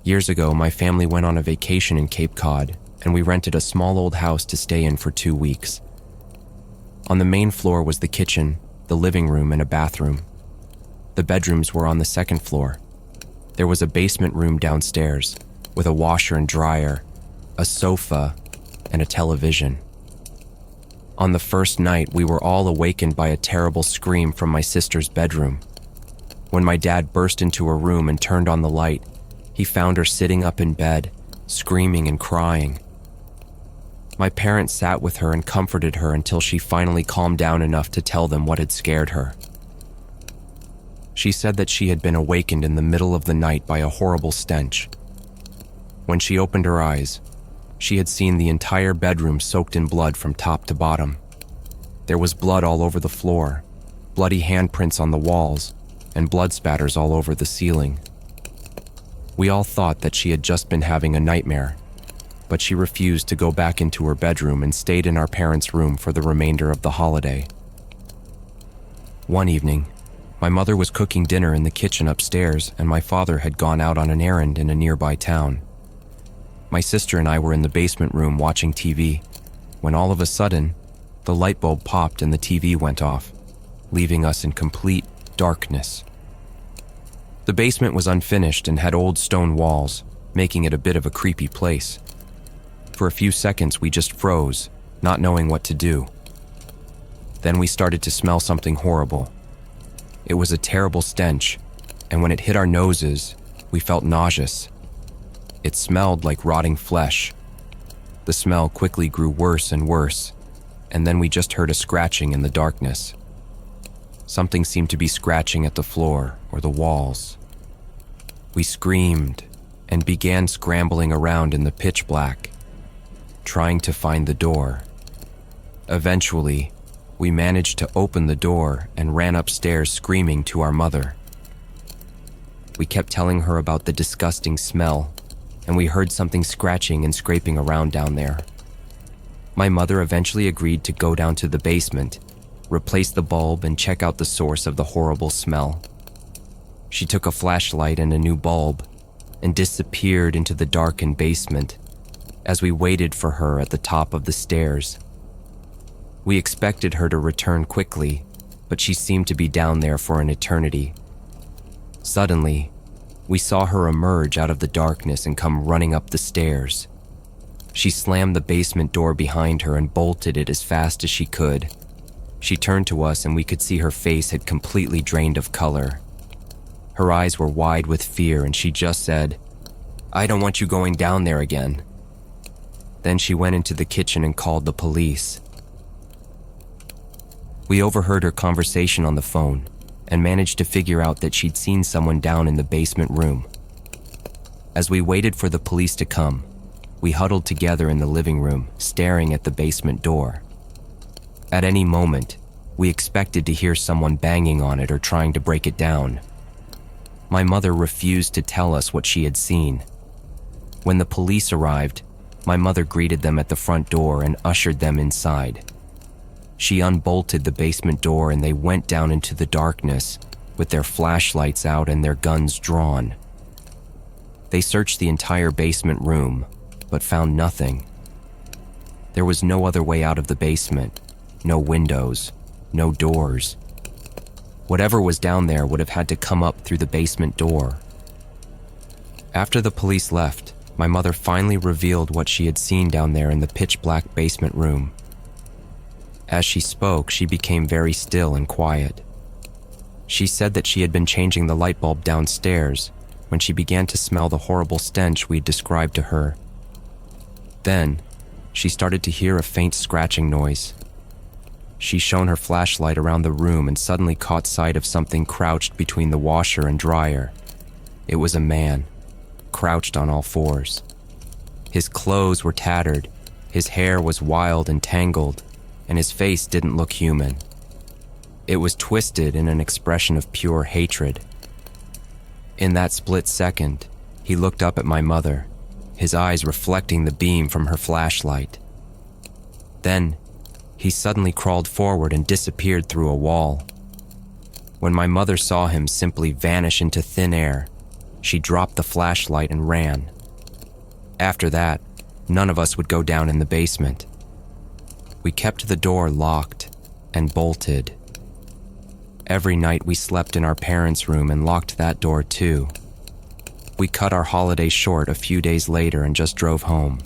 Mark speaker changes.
Speaker 1: Years ago, my family went on a vacation in Cape Cod, and we rented a small old house to stay in for 2 weeks. On the main floor was the kitchen, the living room, and a bathroom. The bedrooms were on the second floor. There was a basement room downstairs, with a washer and dryer, a sofa, and a television. On the first night, we were all awakened by a terrible scream from my sister's bedroom. When my dad burst into her room and turned on the light, he found her sitting up in bed, screaming and crying. My parents sat with her and comforted her until she finally calmed down enough to tell them what had scared her. She said that she had been awakened in the middle of the night by a horrible stench. When she opened her eyes, she had seen the entire bedroom soaked in blood from top to bottom. There was blood all over the floor, bloody handprints on the walls, and blood spatters all over the ceiling. We all thought that she had just been having a nightmare, but she refused to go back into her bedroom and stayed in our parents' room for the remainder of the holiday. One evening, my mother was cooking dinner in the kitchen upstairs, and my father had gone out on an errand in a nearby town. My sister and I were in the basement room watching TV, when all of a sudden, the light bulb popped and the TV went off, leaving us in complete darkness. The basement was unfinished and had old stone walls, making it a bit of a creepy place. For a few seconds, we just froze, not knowing what to do. Then we started to smell something horrible. It was a terrible stench, and when it hit our noses, we felt nauseous. It smelled like rotting flesh. The smell quickly grew worse and worse, and then we just heard a scratching in the darkness. Something seemed to be scratching at the floor or the walls. We screamed and began scrambling around in the pitch black, trying to find the door. Eventually, we managed to open the door and ran upstairs screaming to our mother. We kept telling her about the disgusting smell, and we heard something scratching and scraping around down there. My mother eventually agreed to go down to the basement, replace the bulb, and check out the source of the horrible smell. She took a flashlight and a new bulb and disappeared into the darkened basement as we waited for her at the top of the stairs. We expected her to return quickly, but she seemed to be down there for an eternity. Suddenly, we saw her emerge out of the darkness and come running up the stairs. She slammed the basement door behind her and bolted it as fast as she could. She turned to us and we could see her face had completely drained of color. Her eyes were wide with fear and she just said, "I don't want you going down there again." Then she went into the kitchen and called the police. We overheard her conversation on the phone and managed to figure out that she'd seen someone down in the basement room. As we waited for the police to come, we huddled together in the living room, staring at the basement door. At any moment, we expected to hear someone banging on it or trying to break it down. My mother refused to tell us what she had seen. When the police arrived, my mother greeted them at the front door and ushered them inside. She unbolted the basement door and they went down into the darkness with their flashlights out and their guns drawn. They searched the entire basement room, but found nothing. There was no other way out of the basement, no windows, no doors. Whatever was down there would have had to come up through the basement door. After the police left, my mother finally revealed what she had seen down there in the pitch-black basement room. As she spoke, she became very still and quiet. She said that she had been changing the light bulb downstairs when she began to smell the horrible stench we'd described to her. Then, she started to hear a faint scratching noise. She shone her flashlight around the room and suddenly caught sight of something crouched between the washer and dryer. It was a man, crouched on all fours. His clothes were tattered, his hair was wild and tangled, and his face didn't look human. It was twisted in an expression of pure hatred. In that split second, he looked up at my mother, his eyes reflecting the beam from her flashlight. Then, he suddenly crawled forward and disappeared through a wall. When my mother saw him simply vanish into thin air, She dropped the flashlight and ran. After that, none of us would go down in the basement. We kept the door locked and bolted. Every night we slept in our parents' room and locked that door too. We cut our holiday short a few days later and just drove home.